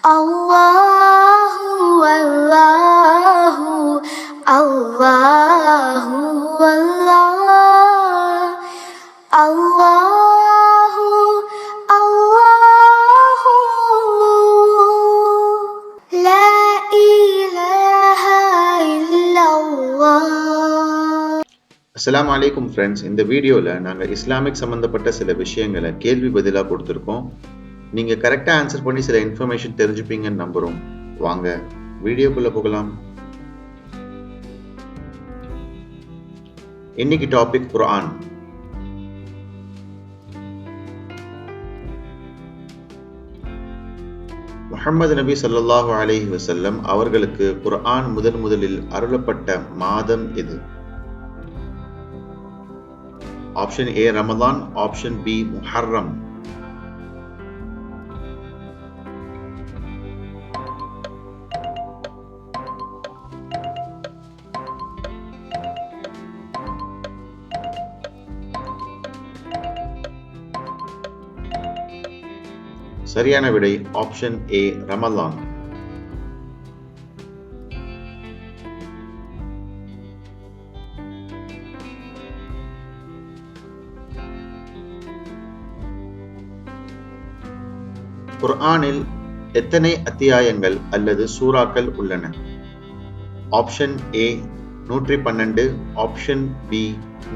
Allahu Allahu Allahu Allah Allahu Allahu La ilaha illallah. அஸ்ஸலாமு அலைக்கும் friends. இந்த வீடியோவில் நாங்கள் இஸ்லாமிக் சம்மந்தப்பட்ட சில விஷயங்களை கேள்வி பதிலாக கொடுத்துருக்கோம். நீங்கள் கரெக்டாக ஆன்சர் பண்ணி சில இன்ஃபர்மேஷன் தெரிஞ்சுப்பீங்கன்னு நம்புகிறோம். வாங்க வீடியோக்குள்ளே போகலாம். இன்னைக்கு டாபிக் குர்ஆன். முஹம்மது நபி ஸல்லல்லாஹு அலைஹி வஸல்லம் அவர்களுக்கு குர்ஆன் முதலில் அருளப்பட்ட மாதம் எது? Option A Ramadan, option B Muharram. சரியான விடை ஆப்ஷன் ஏ ரமலான். குர்ஆனில் எத்தனை அத்தியாயங்கள் அல்லது சூறாக்கள் உள்ளன? Option A 112, option B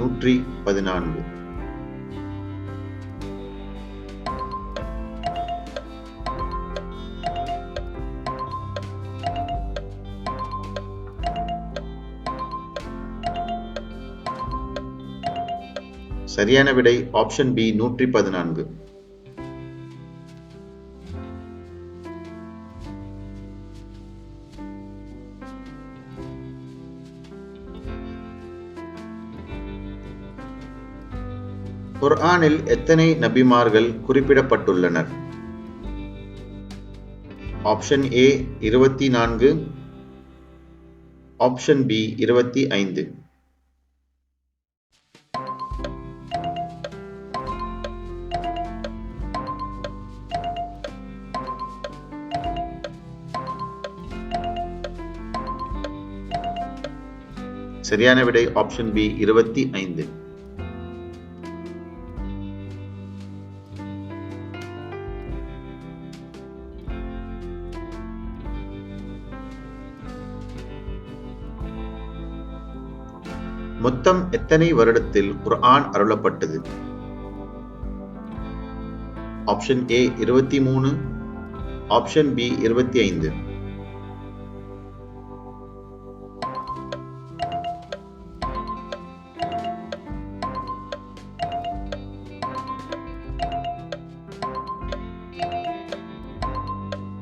114. சரியான விடை ஆப்ஷன் பி 114. குர்ஆனில் எத்தனை நபிமார்கள் குறிப்பிடப்பட்டுள்ளனர்? Option A 24, option B 25. சரியான விடை ஆப்ஷன் பி 25. மொத்தம் எத்தனை வருடத்தில் குர்ஆன் அருளப்பட்டது? Option A 23, option B 25.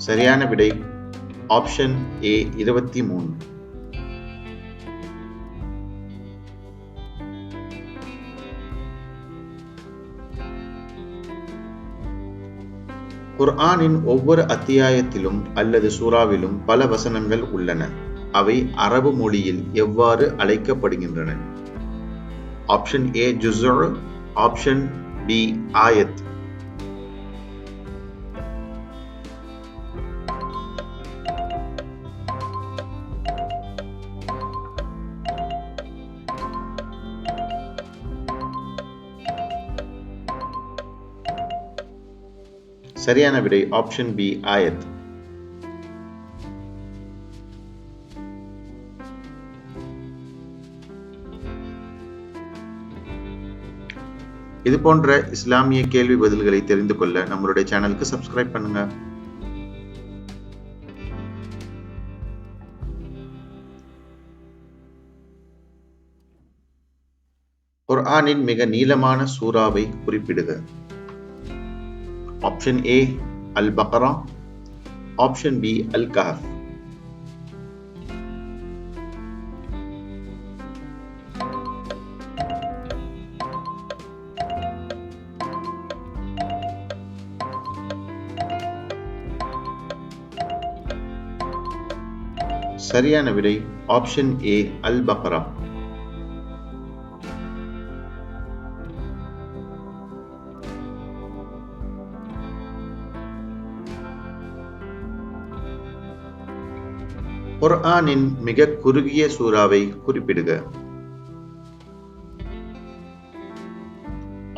சரியான விடை ஆப்ஷன் ஏ 23. குர்ஆனின் ஒவ்வொரு அத்தியாயத்திலும் அல்லது சூறாவிலும் பல வசனங்கள் உள்ளன. அவை அரபு மொழியில் எவ்வாறு அழைக்கப்படுகின்றன? ஆப்ஷன் ஏ ஜுஸ்உ, ஆப்ஷன் பி ஆயத். சரியான விடை ஆப்ஷன் பி ஆயத். இது போன்ற இஸ்லாமிய கேள்வி பதில்களை தெரிந்து கொள்ள நம்மளுடைய சேனலுக்கு சப்ஸ்கிரைப் பண்ணுங்க. குர்ஆனின் மிக நீளமான சூறாவை குறிப்பிடுக. Option A Al Baqarah, option B Al Kahf. சரியான விடை ஆப்ஷன் ஏ அல் பக்ரா. குர்ஆனின் மிக குறுகிய சூறாவை குறிப்பிடுக.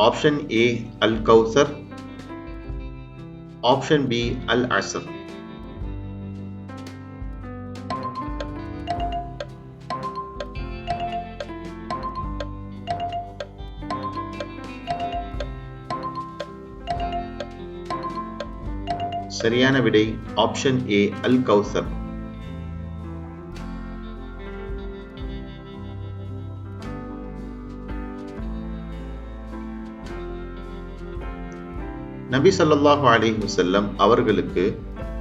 Option A Al Kawthar, option B Al Asr. சரியான விடை ஆப்ஷன் ஏ அல் கௌசர். நபி ஸல்லல்லாஹு அலைஹி வஸல்லம் அவர்களுக்கு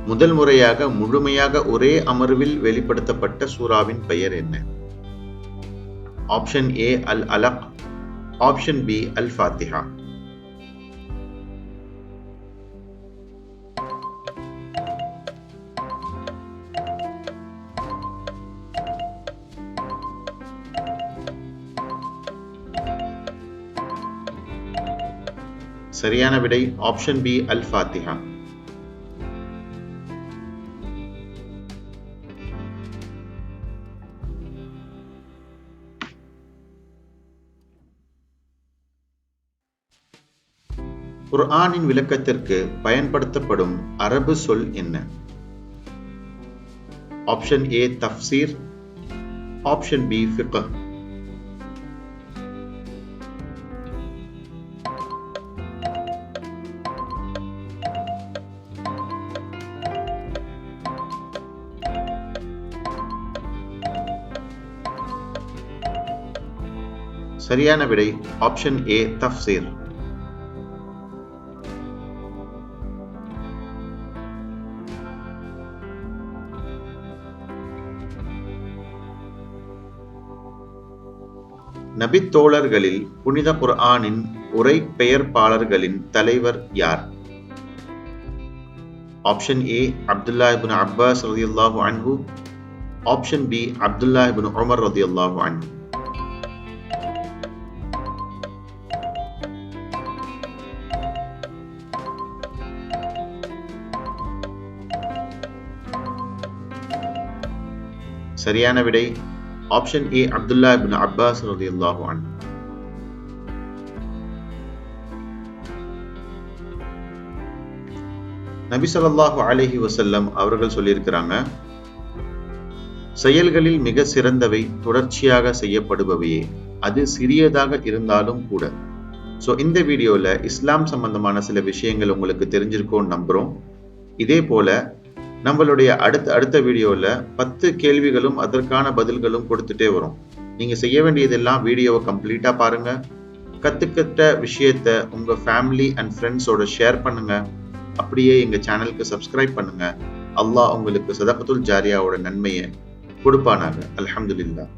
முதல் முறையாக முழுமையாக ஒரே அமர்வில் வெளிப்படுத்தப்பட்ட சூறாவின் பெயர் என்ன? Option A Al Alaq, option B Al Fatiha. சரியான விடை ஆப்ஷன் பி அல் ஃபாத்திஹா. குர்ஆனின் விளக்கத்திற்கு பயன்படுத்தப்படும் அரபு சொல் என்ன? ஆப்ஷன் ஏ தஃப்சீர், ஆப்ஷன் பி ஃபிக்ஹ். சரியான விடை ஆப்ஷன் ஏ தஃப்சீர். நபித்தோழர்களில் புனித குர்ஆனின் உரை பெயர்ப்பாளர்களின் தலைவர் யார்? Option A Abdullah ibn Abbas ரலியல்லாஹு அன்ஹு, option B Abdullah ibn Umar ரலியல்லாஹு அன்ஹு. சரியான விடை option A Abdullah ibn Abbas ரலியல்லாஹு அன்ஹு. நபி ஸல்லல்லாஹு அலைஹி வஸல்லம் அவர்கள் சொல்லியிருக்கிறாங்க, செயல்களில் மிக சிறந்தவை தொடர்ச்சியாக செய்யப்படுபவையே, அது சிறியதாக இருந்தாலும் கூட. ஸோ இந்த வீடியோவில் இஸ்லாம் சம்பந்தமான சில விஷயங்கள் உங்களுக்கு தெரிஞ்சிருக்கும்னு நம்புகிறோம். இதே போல நம்மளுடைய அடுத்த வீடியோவில் 10 கேள்விகளும் அதற்கான பதில்களும் கொடுத்துட்டே வரும். நீங்கள் செய்ய வேண்டியதெல்லாம் வீடியோவை கம்ப்ளீட்டாக பாருங்கள், கற்றுக்கிட்ட விஷயத்தை உங்கள் ஃபேமிலி அண்ட் ஃப்ரெண்ட்ஸோட ஷேர் பண்ணுங்கள், அப்படியே எங்கள் சேனலுக்கு சப்ஸ்கிரைப் பண்ணுங்கள். அல்லாஹ் உங்களுக்கு சதகத்துல் ஜாரியாவோட நன்மையை கொடுப்பானாக. அல்ஹம்துலில்லாஹ்.